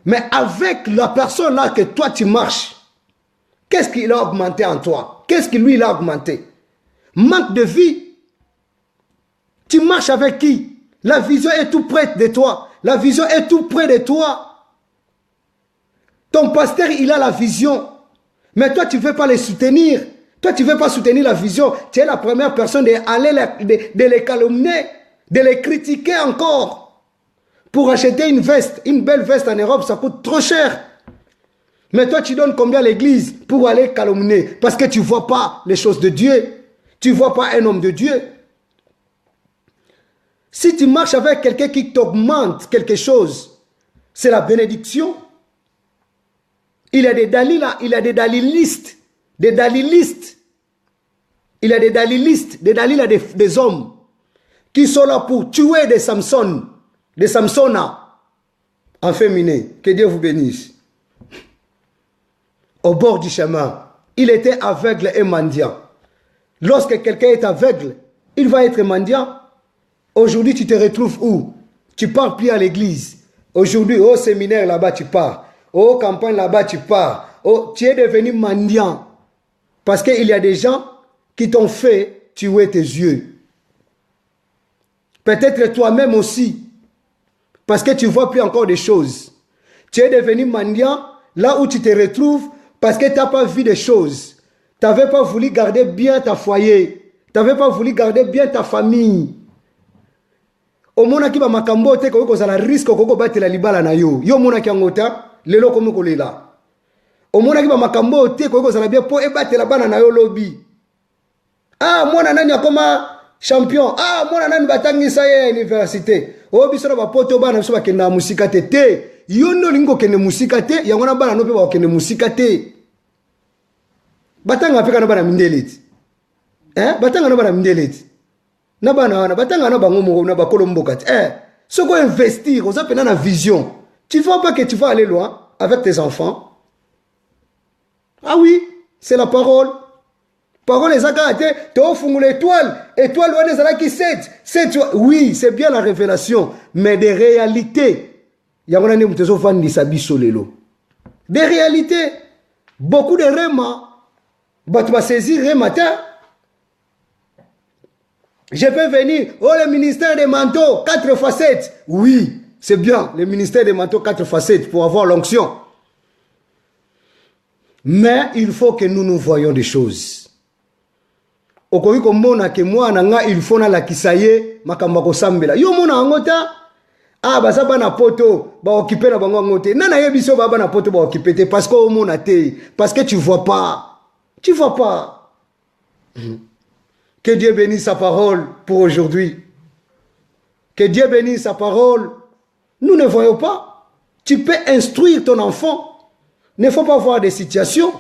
Mais avec la personne là que toi tu marches, qu'est-ce qu'il a augmenté en toi? Qu'est-ce qu'il lui a augmenté? Manque de vie. Tu marches avec qui? La vision est tout près de toi. La vision est tout près de toi. Ton pasteur, il a la vision. Mais toi, tu ne veux pas les soutenir. Toi, tu ne veux pas soutenir la vision. Tu es la première personne de les calomnier, de les critiquer encore. Pour acheter une veste, une belle veste en Europe, ça coûte trop cher. Mais toi, tu donnes combien à l'église pour aller calomnier? Parce que tu ne vois pas les choses de Dieu. Tu ne vois pas un homme de Dieu. Si tu marches avec quelqu'un qui t'augmente quelque chose, c'est la bénédiction. Il y a des dalila, il y a des dalilistes, des dalilistes. Il y a des dalilistes, des dalila des hommes qui sont là pour tuer des Samson, des Samsona en féminin. Que Dieu vous bénisse. Au bord du chemin, il était aveugle et mendiant. Lorsque quelqu'un est aveugle, il va être mendiant. Aujourd'hui, tu te retrouves où? Tu pars plus à l'église. Aujourd'hui, au séminaire là-bas, tu pars. Au campagne là-bas, tu pars. Oh, tu es devenu mendiant. Parce qu'il y a des gens qui t'ont fait tuer tes yeux. Peut-être toi-même aussi. Parce que tu ne vois plus encore des choses. Tu es devenu mendiant là où tu te retrouves parce que tu n'as pas vu des choses. Tu n'avais pas voulu garder bien ta foyer. Tu n'avais pas voulu garder bien ta famille. Au mona ki ba makambo te ko ko sala risque ko batela libala na yo yo mona ki ngota lelo ko ko lela au mona ki ba makambo te ko sala bien po e batela bana na yo lobi ah mona nani akoma champion ah mona nani batangisa ye université o biso na ba poto bana biso bakenda musika te yo no lingo kende musika te yango na bana no pe ba kende musika te batanga peka na bana mindeleti batanga na bana mindeleti na bana wana batanga na bango mo na bakolo mboka ce qu'on investir on s'appelle na vision tu vois pas que tu vas aller loin avec tes enfants ah oui c'est la parole les akate te ofungula étoile wana ezala ki 7 oui c'est bien la révélation mais des réalités yango na ndemu tezo fandisa biso lelo des réalités beaucoup de rema bato ba saisir rema te. Je peux venir, oh le ministère des manteaux, 4 facettes. Oui, c'est bien, le ministère des manteaux, 4 facettes pour avoir l'onction. Mais il faut que nous voyons des choses. Okoyi komona ke moi nanga il faut na la kisaye makamba ko sambela. Yo mona ngota ah baza bana poto ba occuper na bango ngote. Nana yebiso ba bana poto ba occuper te parce que o mona te parce que tu vois pas. Tu vois pas. Que Dieu bénisse sa parole pour aujourd'hui. Que Dieu bénisse sa parole. Nous ne voyons pas. Tu peux instruire ton enfant. Il ne faut pas voir des situations.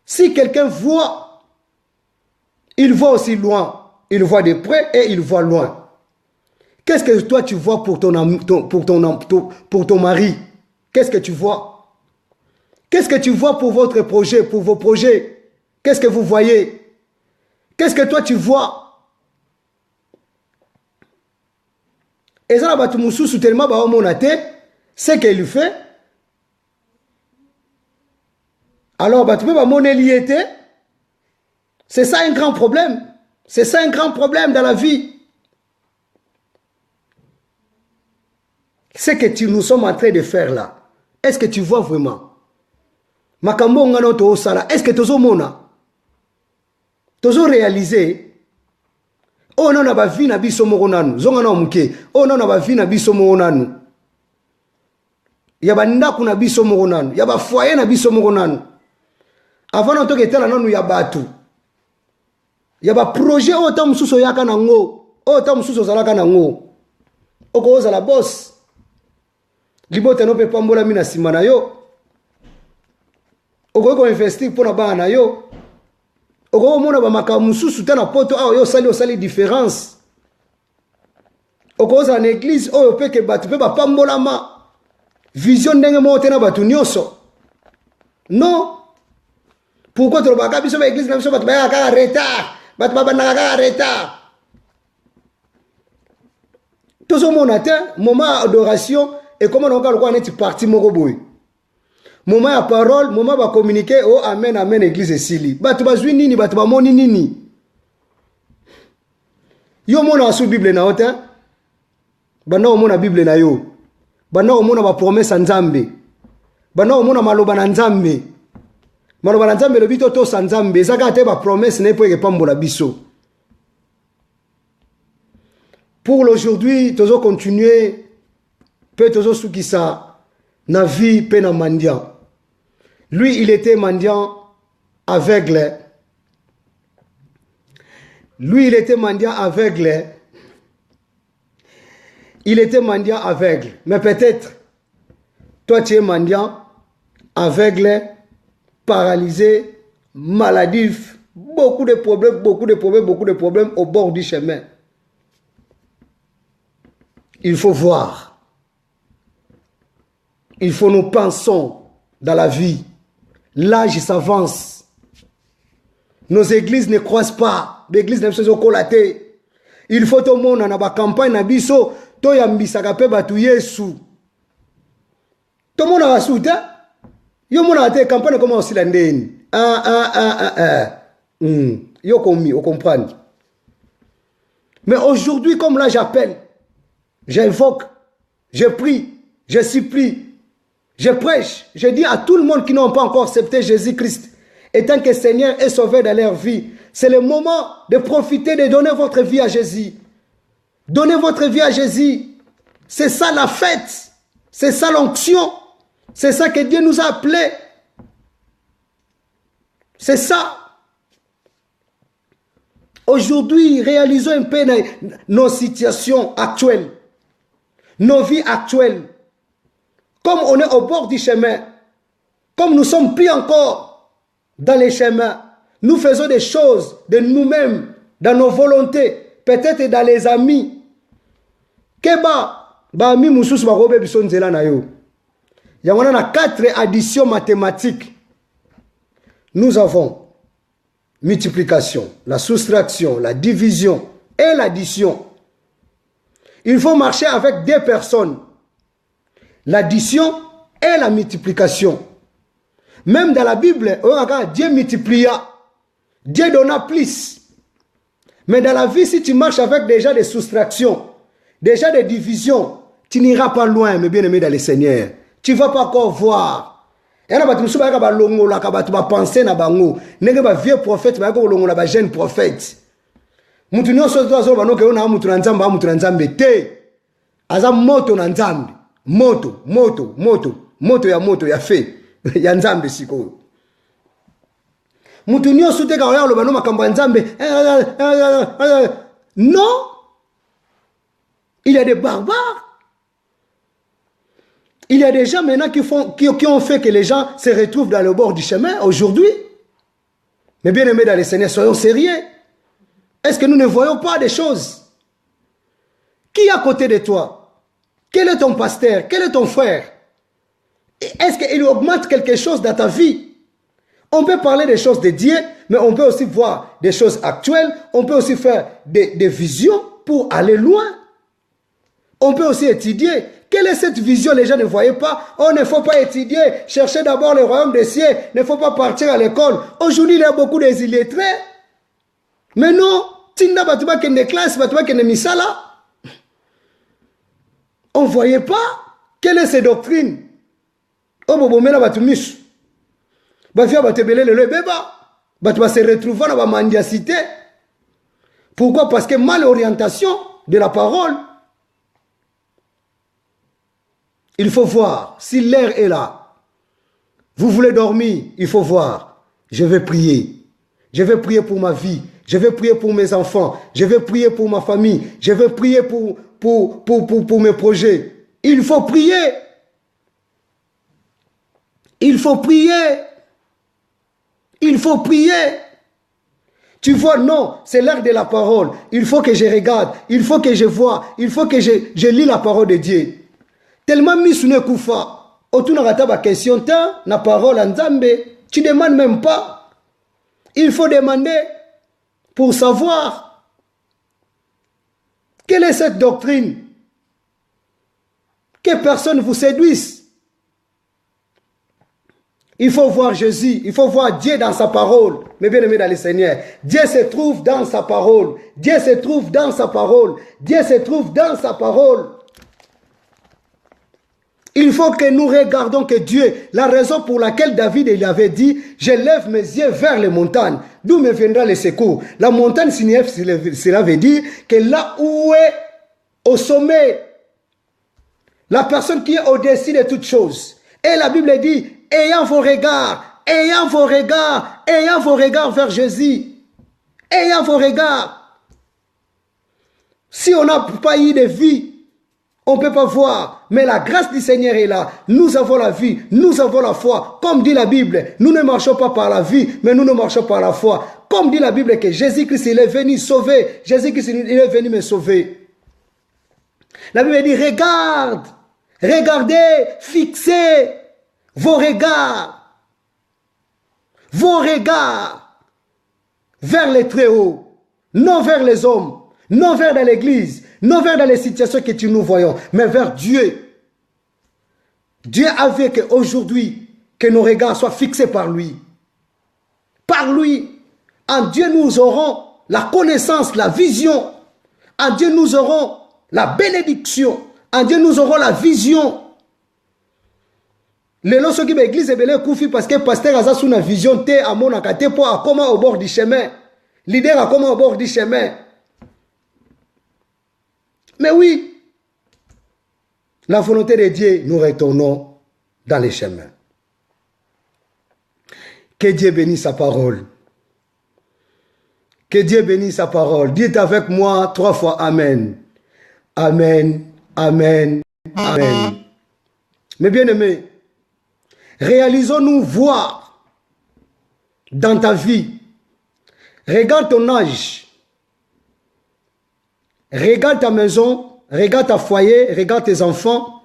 Si quelqu'un voit, il voit aussi loin. Il voit de près et il voit loin. Qu'est-ce que toi tu vois pour ton mari? Qu'est-ce que tu vois? Qu'est-ce que tu vois pour votre projet, pour vos projets? Qu'est-ce que vous voyez? Qu'est-ce que toi tu vois? Et ça, la Moussou, tellement ce qu'il fait. Alors, c'est ça un grand problème. C'est ça un grand problème dans la vie. Ce que nous sommes en train de faire là, est-ce que tu vois vraiment? Makambo ngano to sala, est-ce que tozo mona? Tozo réaliser? Oh non, na ba vie na biso moko nanu, zonga na muke. Oh non, na ba vie na biso moko nanu. Ya ba ndaku na biso moko nanu, ya ba foyer na biso moko nanu. Avant na to ketala nanu ya batu. Ya ba projet o ta mususo yaka nango, o ta mususo zalaka nango. Oko za la boss. Libote no pe pambola mina simana yo. Oko ko investir pour na ba na yo. Oko mona ba makamususu ta na poto a yo sali différence. Oko za na église o pe ke batu pe ba pambola ma. Vision ndenge mo te na batu nyoso. Non. Pourquoi tu ba ka biso ba église na biso batu ba ka retard. Batu ba na ka retard. Tout ce monde a moment d'adoration et comment on va le parti moroboy. Moment à parole, moment va communiquer, oh amen, amen, église et sili. Batu ba zui nini, batu ba moni nini. Yo mona sous Bible na ota. Bana o mona Bible na yo. Bana o mona ba promesse nzambe. Bana o mona maloba na nzambe. Maloba na nzambe le bito to sa nzambe, zaka te ba promesse ne po ke pambola biso. Pour l'aujourd'hui, toujours continuer, peut toujours sous qui ça, na vie, pe na mendiant. Lui, il était mendiant aveugle. Lui, il était mendiant aveugle. Il était mendiant aveugle. Mais peut-être, toi, tu es mendiant aveugle, paralysé, maladif, beaucoup de problèmes au bord du chemin. Il faut voir. Il faut nous pensons dans la vie. L'âge s'avance. Nos églises ne croissent pas. L'église ne se colaté. Il faut tout le monde dans la campagne nabiso to yambisaka pe batu Yesu. Tout le monde a soutien. Yo mona ate campagne comment aussi la ndeni. Yo komi, on comprend. Mais aujourd'hui comme là j'appelle, j'invoque, je prie, je supplie, je prêche, je dis à tout le monde qui n'ont pas encore accepté Jésus-Christ étant que Seigneur et Sauveur dans leur vie. C'est le moment de profiter, de donner votre vie à Jésus. Donnez votre vie à Jésus. C'est ça la fête. C'est ça l'onction. C'est ça que Dieu nous a appelés. C'est ça. Aujourd'hui, réalisons un peu nos situations actuelles. Nos vies actuelles, comme on est au bord du chemin, comme nous ne sommes plus encore dans les chemins, nous faisons des choses de nous-mêmes, dans nos volontés, peut-être dans les amis. Keba, ba ami mususu ba robe biso nzela na yo. Ya wana na 4 additions mathématiques. Nous avons multiplication, la soustraction, la division et l'addition. Il faut marcher avec 2 personnes. L'addition et la multiplication. Même dans la Bible, Dieu multiplia. Dieu donna plus. Mais dans la vie, si tu marches avec déjà des soustractions, déjà des divisions, tu n'iras pas loin, mes bien-aimés dans le Seigneur. Tu ne vas pas encore voir. Il y a des gens qui ont pensé na bango. Il y a des vieux prophètes, des jeunes prophètes. Mutu nyonso tozo banoke ona mutu na nzamba mutu na nzambe te aza moto na nzambe moto ya fe ya nzambe siko mutu nyonso te ka oya lo bano makambo ya nzambe non, il y a des barbares, il y a des gens maintenant qui ont fait que les gens se retrouvent dans le bord du chemin aujourd'hui. Mais bien aimés dans le Seigneur, soyons sérieux. Est-ce que nous ne voyons pas des choses? Qui est à côté de toi? Quel est ton pasteur? Quel est ton frère? Est-ce qu'il augmente quelque chose dans ta vie? On peut parler des choses de Dieu, mais on peut aussi voir des choses actuelles. On peut aussi faire des visions pour aller loin. On peut aussi étudier. Quelle est cette vision? Les gens ne voyaient pas. Oh, il ne faut pas étudier. Chercher d'abord le royaume des cieux. Il ne faut pas partir à l'école. Aujourd'hui, il y a beaucoup d'illettrés. Mais non, Tinda Batouba qui est classe, Batouba qui est misala. On ne voyait pas. Quelle est cette doctrine? Oh, bon, mais là, bah, tu miches. Bah, tu vas te belé le béba. Bah, tu vas se retrouver dans la mendiacité. Pourquoi? Parce que mal orientation de la parole. Il faut voir si l'air est là. Vous voulez dormir, il faut voir. Je vais prier. Je vais prier pour ma vie. Je vais prier pour mes enfants. Je vais prier pour ma famille. Je vais prier pour mes projets. Il faut prier. Il faut prier. Il faut prier. Tu vois, non, c'est l'heure de la parole. Il faut que je regarde. Il faut que je vois. Il faut que je lis la parole de Dieu. Tellement mis sous le koufa. Autour de la question, la parole en Zambé. Tu ne demandes même pas. Il faut demander pour savoir quelle est cette doctrine. Que personne vous séduise. Il faut voir Jésus, il faut voir Dieu dans sa parole. Mes bien-aimés dans le Seigneur, Dieu se trouve dans sa parole. Dieu se trouve dans sa parole. Dieu se trouve dans sa parole. Il faut que nous regardions que Dieu, la raison pour laquelle David il avait dit, je lève mes yeux vers les montagnes, d'où me viendra le secours. La montagne signifie, cela veut dire que là où est au sommet, la personne qui est au-dessus de toutes choses. Et la Bible dit, ayant vos regards vers Jésus, ayant vos regards. Si on n'a pas eu de vie, on ne peut pas voir, mais la grâce du Seigneur est là. Nous avons la vie, nous avons la foi. Comme dit la Bible, nous ne marchons pas par la vie, mais nous ne marchons par la foi. Comme dit la Bible que Jésus-Christ, il est venu sauver. Jésus-Christ, il est venu me sauver. La Bible dit, regarde, regardez, fixez vos regards vers les très hauts, non vers les hommes, non vers dans l'église, non vers dans les situations que nous voyons, mais vers Dieu. Dieu a veut qu'aujourd'hui, que nos regards soient fixés par lui. Par lui. En Dieu, nous aurons la connaissance, la vision. En Dieu, nous aurons la bénédiction. En Dieu, nous aurons la vision. Les lorsque l'église est belle koufi parce que pasteur a une vision te à mon akate pour à comment au bord du chemin. Leader à comment au bord du chemin. Mais oui, la volonté de Dieu, nous retournons dans les chemins. Que Dieu bénisse sa parole. Que Dieu bénisse sa parole. Dites avec moi 3 fois Amen. Amen, Amen, Amen. Mes bien-aimés, réalisons-nous voir dans ta vie. Regarde ton âge. Regarde ta maison, regarde ta foyer, regarde tes enfants.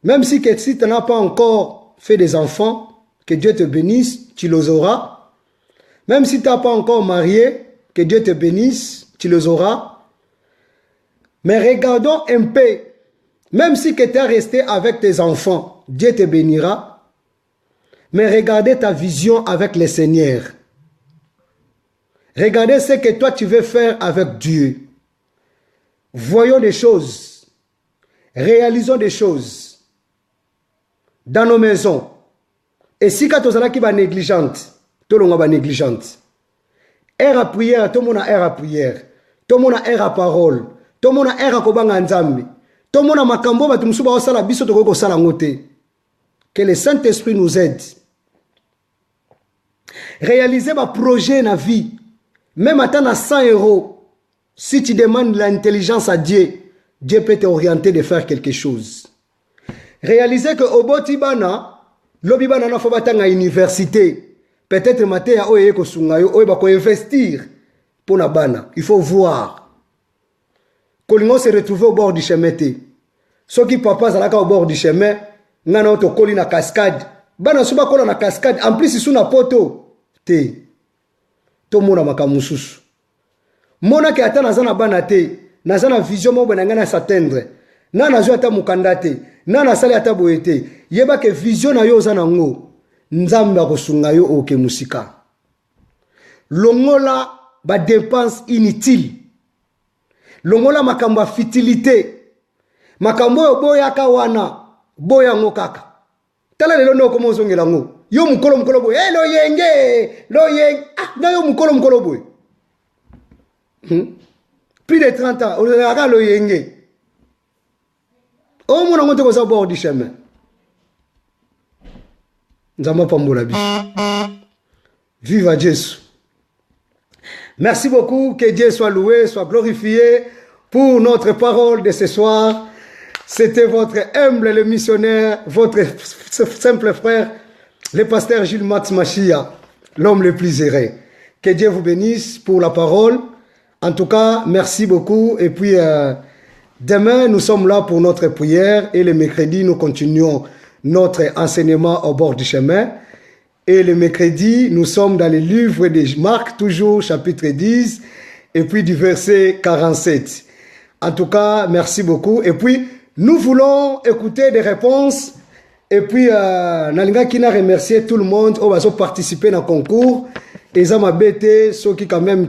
Même si tu n'as pas encore fait des enfants, que Dieu te bénisse, tu les auras. Même si tu n'as pas encore marié, que Dieu te bénisse, tu les auras. Mais regardons un peu, même si tu es resté avec tes enfants, Dieu te bénira. Mais regardez ta vision avec le Seigneur. Regardez ce que toi tu veux faire avec Dieu. Voyons des choses. Réalisons des choses. Dans nos maisons. Et si quand on a qui va négligente, tout le monde va négligente. Air à prière, tout le monde a air à prière. Tout le monde a air à parole. Tout le monde a air à kobanga nzambi. Tout le monde a makambo ba tumsuba osala biso to ko sala ngote. Que le Saint-Esprit nous aide. Réaliser ma projet na vie. Même à 100 €. Si tu demandes l'intelligence à Dieu, Dieu peut t'orienter de faire quelque chose. Réalisez que au Botibana, l'Obibana n'a pas à l'université. Peut-être matin à Oye Kosungayo, Oye Bako investir pour la bana. Il faut voir. Kolingo se retrouve au bord du chemin. Ceux qui papa zalaka au bord du chemin, ngana auto koli na cascade. Bana suba kola na cascade. En plus, ils sont na poto. Te. To mona makamususu. Mona ke ata nazana bana te, nazana vision mo benanga na s'atteindre. Na nazo ata mukanda te, na nasali ata boyete. Yeba ke vision na yo zana ngo, nzambe akosunga yo oke musika. Longola ba dépense inutile. Longola makamba futilité. makambo oyo boyaka wana boyango kaka tala lelo ndo koma ozongela ngo yo mukolo boye loyenge na yo mukolo boye plus de 30 ans ozalaka loyenge omona ngo te koza bord du chemin nzamba pambola biso vive à Jésus. Merci beaucoup, que Dieu soit loué, soit glorifié pour notre parole de ce soir. C'était votre humble le missionnaire, votre simple frère, le pasteur Gilles Max Machia, l'homme le plus erré. Que Dieu vous bénisse pour la parole. En tout cas, merci beaucoup. Et puis, demain, nous sommes là pour notre prière. Et le mercredi, nous continuons notre enseignement au bord du chemin. Et le mercredi, nous sommes dans le livre de Marc, toujours chapitre 10, et puis du verset 47. En tout cas, merci beaucoup. Et puis, nous voulons écouter des réponses. Et puis, Nalinga Kina remercier tout le monde qui a participé dans le concours. Et ça m'a bêté, ceux qui quand même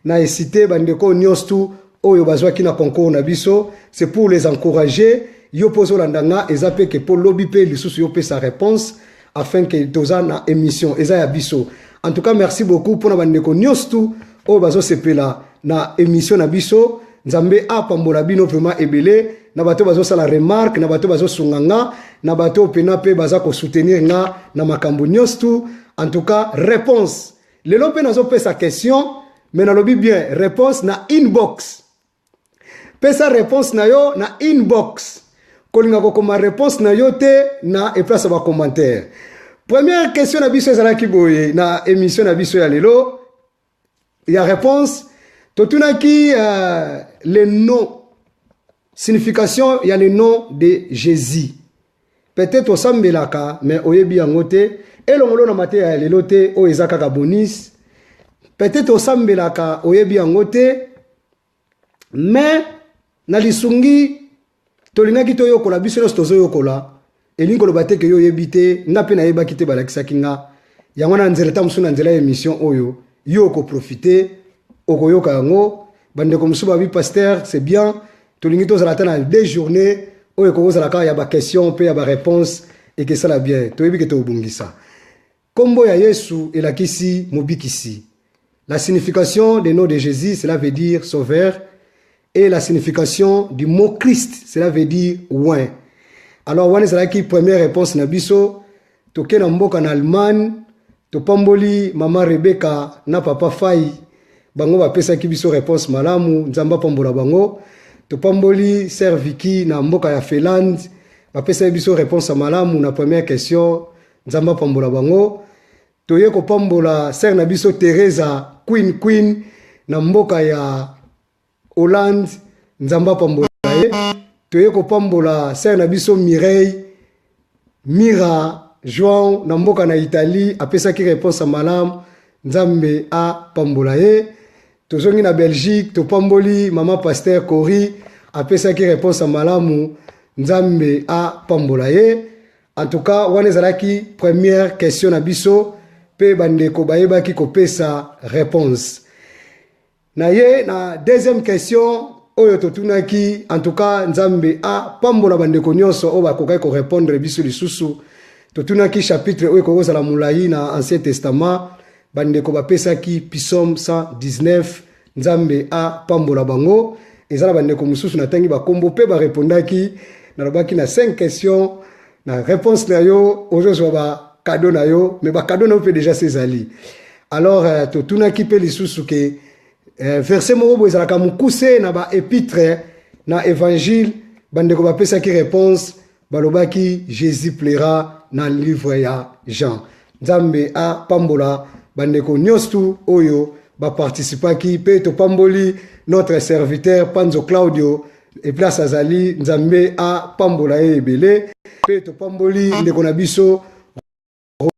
n'a cité, bandeko nyostu, oyo bazwa kina concours na biso, c'est pour les encourager. Yo poso landanga, et ça peut que pour lobby pe lisusu yo pe sa réponse. Afin que toza na émission eza ya biso. En tout cas, merci beaucoup pour na bandeko nyostu o bazo sepela na émission na biso. Nzambe a pambola bino vraiment ebele na bato bazo sala remarque na bato bazo sunganga na bato pena pe baza ko soutenir nga na makambo nyostu. En tout cas, réponse. Lelo pe nazo pe sa question, mais na lobi bien réponse na inbox. Pe sa réponse na yo na inbox. Kolinga kokoma réponse na yote na e place ba commentaire. Première question na biso ezala ki boye na émission na biso ya lelo. Il y a réponse totuna ki le nom signification il y a le nom de Jésus. Peut-être au sambelaka mais oyebi yango te elongolo na mate ya lelo te o ezaka ka bonus. Peut-être au sambelaka oyebi yango te mais na lisungi tolingaki to yokola biso nyonso tozo yokola elingi koloba te ke yo oyebi te nga mpe nayebaki te balakisaki nga yango na nzela ta mosusu na nzela ya émission oyo yo okoprofite okoyoka yango bandeko mosusu babi pasteur c'est bien tolingi tozala ta na 2 journées oyo ekozala kaka ya baquestion mpe ya baréponse ekesala bien toyebi ke tobungisa kombo ya Yesu elakisi mobikisi. La signification du nom de Jésus, cela veut dire sauveur. Et la signification du mot Christ, cela veut dire ouin. Alors, on a qui première réponse na biso, to ken mboka en Allemagne, to pamboli maman Rebecca na papa Fai, bango ba pesa ki biso réponse malamu, nzamba pambola bango, to pamboli sœur Vicky na mboka ya Finlande, ba pesa biso réponse malamu na première question, nzamba pambola bango, to ye ko pambola sœur na biso Teresa Queen na mboka ya Hollande, nzamba pambola ye. Toye ko pambola sœur na biso Mireille Mira João na mboka na Italie apesa ki réponse malam nzambe a pambola ye. Tozongi na Belgique to pamboli mama pasteur Kori apesa ki réponse malamu nzambe a pambola ye. En tout cas, wana ezalaki première question na biso pe bandeko bayeba ki kopesa réponse. Na ye na deuxième question oyo totunaki en tout cas nzambe a pambola bandeko nyonso o bakokai ko répondre biso lisusu totunaki chapitre oyo kokozala mulai na Ancien Testament bandeko bapesaki Psaume 119 nzambe a pambola bango ezala bandeko mususu na tangi bakombo pe ba répondaki na lobaki na 5 questions na réponse na yo ozo ba cadeau na yo mais ba cadeau na yo pe déjà sezali. Alors totunaki pe lisusu ke verset moko ezalaka mukuse na ba épître na évangile bandeko bapesaki réponse balobaki Jésus plaira na livre ya Jean. Nzambe a pambola bandeko nyonso oyo ba participaki pe to pamboli notre serviteur Panzo Claudio et place azali nzambe a pambola ebele pe to pamboli ndeko na biso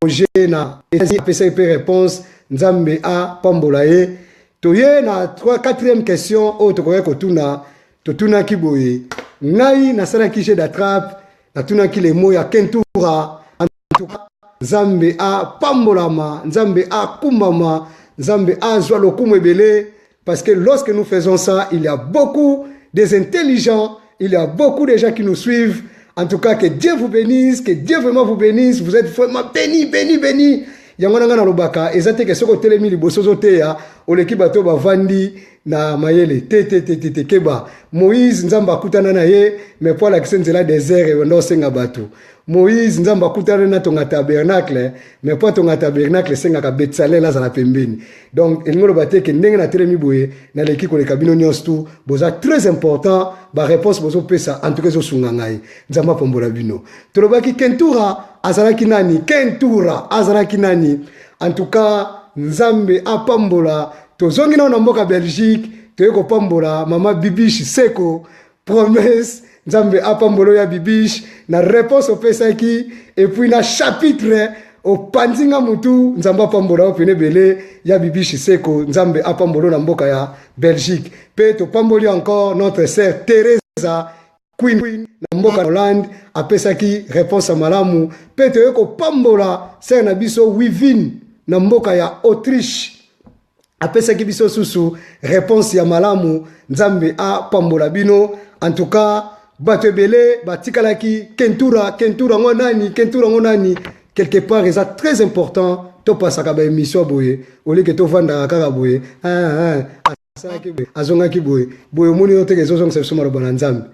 Roger na pesa pe réponse nzambe a pambola e. Toye na 4e question o tokoya kotuna totuna kiboye ngai na sala ki jeu d'attrape na tuna ki le mots ya kentura en tout cas nzambe a pambolama nzambe a kumbama nzambe a zwa lokumu ebele parce que lorsque nous faisons ça il y a beaucoup des intelligents il y a beaucoup de gens qui nous suivent. En tout cas, que Dieu vous bénisse, que Dieu vraiment vous bénisse. Vous êtes vraiment bénis, bénis, bénis. Yangona na lobaka ezate ke soko telemi liboso zote ya oleki bato bavandi na mayele te keba Moïse nzamba kutana na ye mais pour la kisenzela désert et ndo senga bato Moïse nzamba kutana na tonga tabernacle mais pour tonga tabernacle senga ka Betsalel za la pembeni. Donc ngolo bateke ndenge na telemi boye na leki ko le kabino nyostu boza très important ba réponse bozo pesa en tout cas zo sunga ngai nzamba pombola bino tolobaki kentura azalaki nani kentura azalaki nani. En tout cas nzambe apambola tozongi na mboka Belgique toyeko pambola mama Bibiche Seko promesse nzambe apambolo ya Bibiche na réponse opesaki et puis na chapitre au panzinga mutu nzamba apambola opene bele ya Bibiche Seko nzambe apambolo na mboka ya Belgique pe to pamboli encore notre sœur Teresa Queen na mboka Hollande apesaki réponse à malamu pe toyeko pambola sœur na biso Wivin na mboka ya Autriche apesaki biso susu réponse ya malamu nzambe a pambola bino. En tout cas bato ebele batikalaki kentura ngonani quelque part est très important to pasaka ba émission boye oleke to vanda kaka boye azongaki boye moni yote ke zozong sepso maro bana nzambe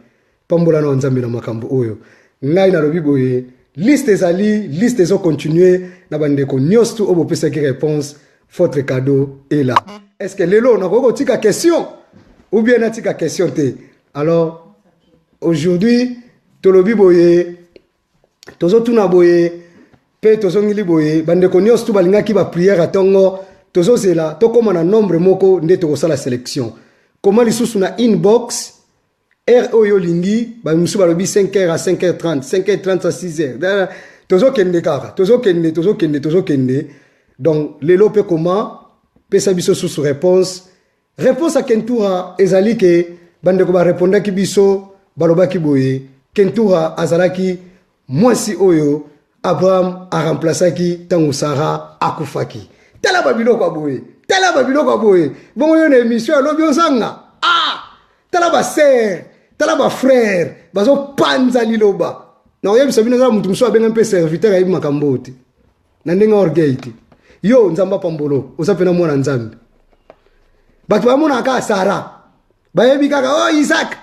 pambola na nzambe na makambo oyo ngai na lobi boye liste zo continuer na bandeko nyostu obo pesaki réponse. Votre cadeau est là. Est-ce que lelo na koko tika question ou bien na tika question te? Alors aujourd'hui tolobi boye tozo tuna boye pe tozo ngili boye bandeko nyos tu balingaki ba prière atongo tozo zela to koma na nombre moko nde to la sélection. Comment lisusu na inbox R oyo lingi ba musu balobi 5h à 5h30 5h30 à 6h tozo kende kaka tozo kende. Donc, lelo pe comment pesa biso sous réponse à kentura ezali ke bandeko ba répondre ki biso baloba ki boye kentura azalaki mwasi oyo Abraham a remplacé ki tangu Sarah akufaki tala babilo kwa boye bon yo na émission lobi ozanga tala ba sœur tala ba frère bazo panza liloba na oyebi sabina za mutu muso abenga mpe serviteur ayibi makambo te na ndenga orgueil yo nzamba pambolo osapena mwana nzambe bato bamona ka Sara bayebi kaka Isaac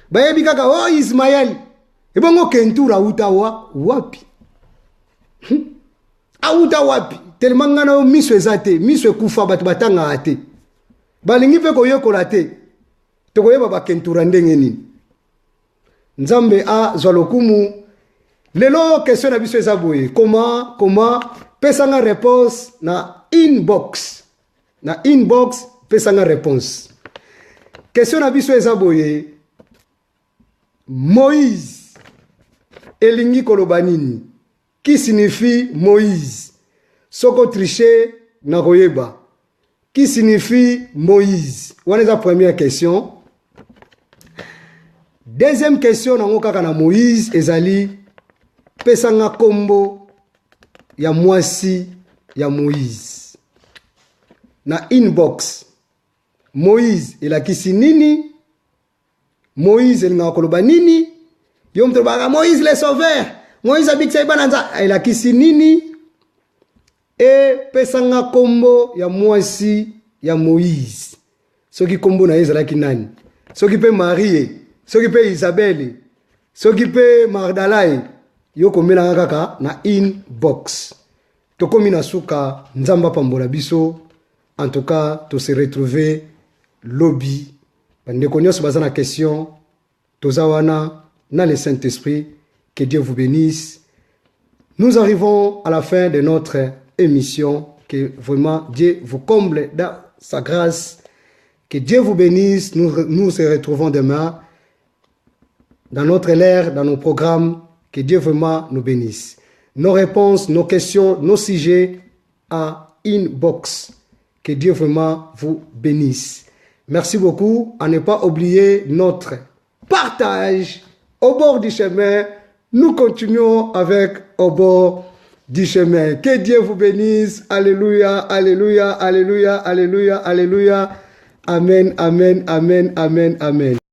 bayebi kaka Ismaël ebongo kentura utawa wapi auta wapi tellement ngana miso ezate miso kufa bato batanga ate balingi pe koyekola te tokoyeba ba kentura ndenge nini nzambe a zwalokumu lelo question na biso ezaboye comment pesanga réponse na inbox pesanga réponse. Question na biso ezaboye Moïse elingi kolobanini qui signifie Moïse soko tricher na koyeba qui signifie Moïse wana eza première question. Deuxième question nango kaka na Moïse ezali pesanga kombo ya mwasi ya Moïse na inbox. Moïse elakisi nini? Moïse elinga koloba nini? Yo mto baka Moïse le sauveur, Moïse abikisa ibananza elakisi nini? E pesanga kombo ya mwasi ya Moïse soki kombo na ezalaki nani? Soki pe Marie, soki pe Isabelle, soki pe Magdalae yo komela kaka na inbox. Tokomi na suka nzamba pambola biso. En tout cas, to se retrouver lobby. Bandeko nyos bazana question. Tozawana na le Saint-Esprit. Que Dieu vous bénisse. Nous arrivons à la fin de notre émission. Que vraiment Dieu vous comble dans sa grâce. Que Dieu vous bénisse. Nous nous retrouvons demain dans notre ère, dans nos programmes. Que Dieu vraiment nous bénisse. Nos réponses, nos questions, nos sujets à inbox. Que Dieu vraiment vous bénisse. Merci beaucoup. À ne pas oublier notre partage au bord du chemin. Nous continuons avec au bord du chemin. Que Dieu vous bénisse. Alléluia, alléluia, alléluia, alléluia, alléluia. Amen, amen, amen, amen, amen.